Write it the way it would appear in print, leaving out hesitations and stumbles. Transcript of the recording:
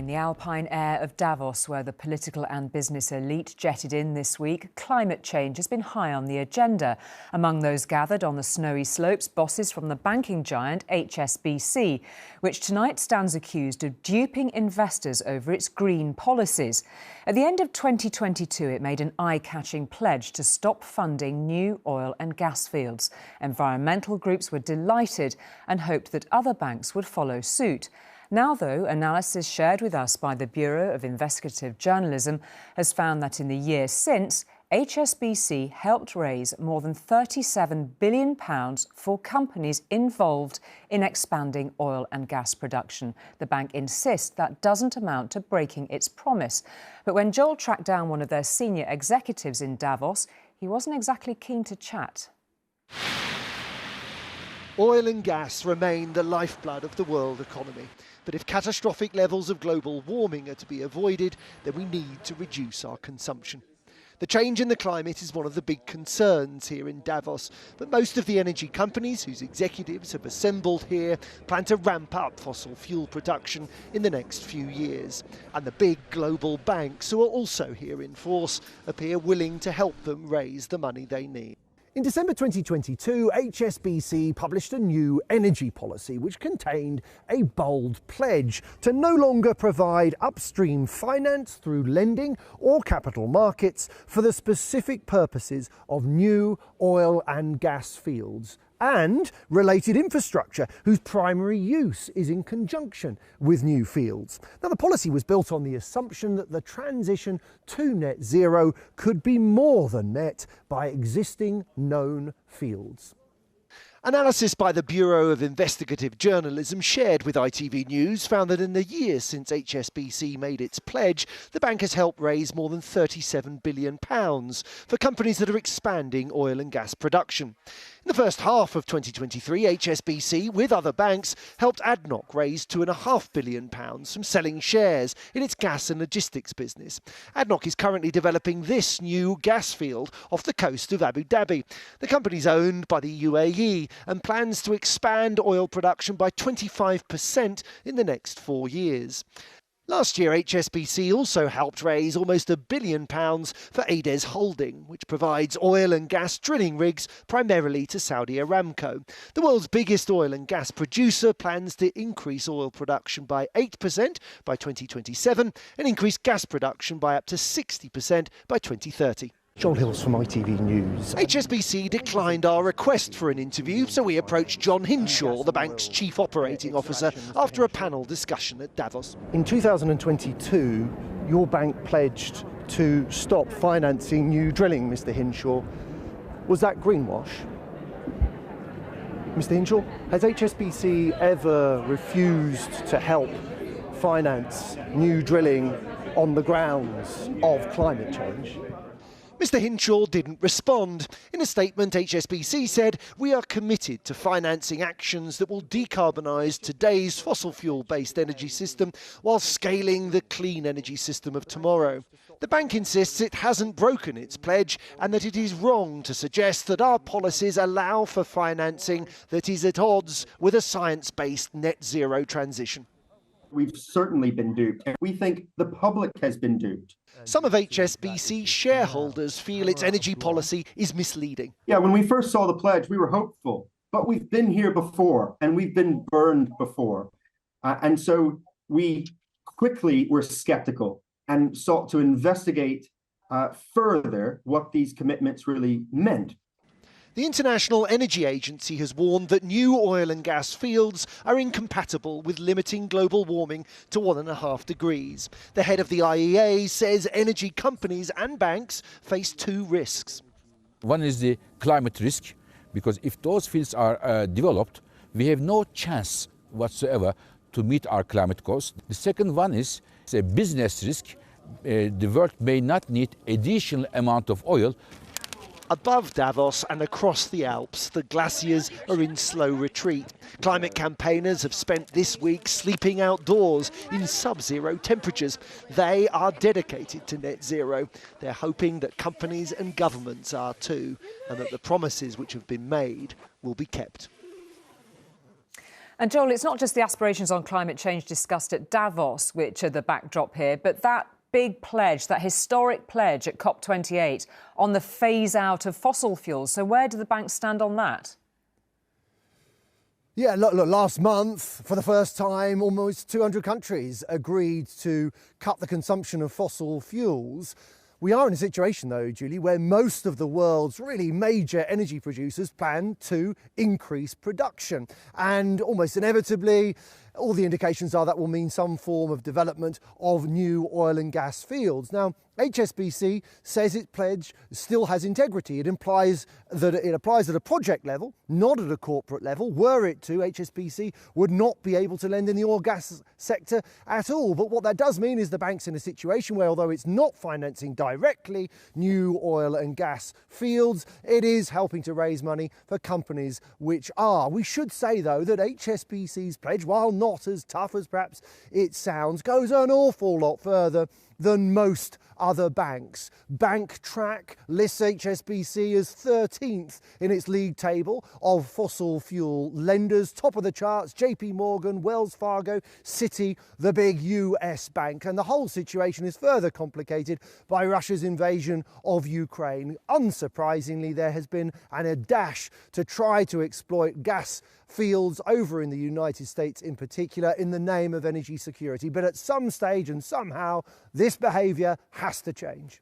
The alpine air of Davos, where the political and business elite jetted in this week, climate change has been high on the agenda. Among those gathered on the snowy slopes, bosses from the banking giant HSBC, which tonight stands accused of duping investors over its green policies. At the end of 2022, it made an eye-catching pledge to stop funding new oil and gas fields. Environmental groups were delighted and hoped that other banks would follow suit. Now, though, analysis shared with us by the Bureau of Investigative Journalism has found that in the year since, HSBC helped raise more than £37 billion for companies involved in expanding oil and gas production. The bank insists that doesn't amount to breaking its promise. But when Joel tracked down one of their senior executives in Davos, he wasn't exactly keen to chat. Oil and gas remain the lifeblood of the world economy. But if catastrophic levels of global warming are to be avoided, then we need to reduce our consumption. The change in the climate is one of the big concerns here in Davos, but most of the energy companies whose executives have assembled here plan to ramp up fossil fuel production in the next few years. And the big global banks, who are also here in force, appear willing to help them raise the money they need. In December 2022, HSBC published a new energy policy which contained a bold pledge to no longer provide upstream finance through lending or capital markets for the specific purposes of new oil and gas fields and related infrastructure whose primary use is in conjunction with new fields. Now, the policy was built on the assumption that the transition to net zero could be more than met by existing known fields. Analysis by the Bureau of Investigative Journalism shared with ITV News found that in the year since HSBC made its pledge, the bank has helped raise more than £37 billion for companies that are expanding oil and gas production. In the first half of 2023, HSBC, with other banks, helped ADNOC raise £2.5 billion from selling shares in its gas and logistics business. ADNOC is currently developing this new gas field off the coast of Abu Dhabi. The company is owned by the UAE and plans to expand oil production by 25% in the next 4 years. Last year, HSBC also helped raise almost £1 billion for ADES Holding, which provides oil and gas drilling rigs primarily to Saudi Aramco. The world's biggest oil and gas producer plans to increase oil production by 8% by 2027 and increase gas production by up to 60% by 2030. John Hills from ITV News. HSBC declined our request for an interview, so we approached John Hinshaw, the bank's chief operating officer, after a panel discussion at Davos. In 2022, your bank pledged to stop financing new drilling, Mr. Hinshaw. Was that greenwash? Mr. Hinshaw, has HSBC ever refused to help finance new drilling on the grounds of climate change? Mr. Hinshaw didn't respond. In a statement, HSBC said, "We are committed to financing actions that will decarbonise today's fossil fuel-based energy system while scaling the clean energy system of tomorrow." The bank insists it hasn't broken its pledge and that it is wrong to suggest that our policies allow for financing that is at odds with a science-based net zero transition. We've certainly been duped. We think the public has been duped. Some of HSBC's shareholders feel its energy policy is misleading. Yeah, when we first saw the pledge, we were hopeful, but we've been here before and we've been burned before. And so we quickly were skeptical and sought to investigate further what these commitments really meant. The International Energy Agency has warned that new oil and gas fields are incompatible with limiting global warming to 1.5 degrees. The head of the IEA says energy companies and banks face 2 risks. One is the climate risk, because if those fields are developed, we have no chance whatsoever to meet our climate goals. The second one is a business risk. The world may not need additional amount of oil. Above Davos and across the Alps, the glaciers are in slow retreat. Climate campaigners have spent this week sleeping outdoors in sub-zero temperatures. They are dedicated to net zero. They're hoping that companies and governments are too, and that the promises which have been made will be kept. And Joel, it's not just the aspirations on climate change discussed at Davos which are the backdrop here, but that big pledge, that historic pledge at COP28 on the phase out of fossil fuels. So where do the banks stand on that? Yeah, look, last month, for the first time, almost 200 countries agreed to cut the consumption of fossil fuels. We are in a situation, though, Julie, where most of the world's really major energy producers plan to increase production. And almost inevitably, all the indications are that will mean some form of development of new oil and gas fields. Now, HSBC says its pledge still has integrity. It implies that it applies at a project level, not at a corporate level. Were it to, HSBC would not be able to lend in the oil gas sector at all. But what that does mean is the bank's in a situation where, although it's not financing directly new oil and gas fields, it is helping to raise money for companies which are. We should say, though, that HSBC's pledge, while not as tough as perhaps it sounds, goes an awful lot further than most other banks. BankTrack lists HSBC as 13th in its league table of fossil fuel lenders. Top of the charts, JP Morgan, Wells Fargo, Citi, the big US bank. And the whole situation is further complicated by Russia's invasion of Ukraine. Unsurprisingly, there has been a dash to try to exploit gas fields over in the United States in particular in the name of energy security. But at some stage and somehow this behaviour has to change.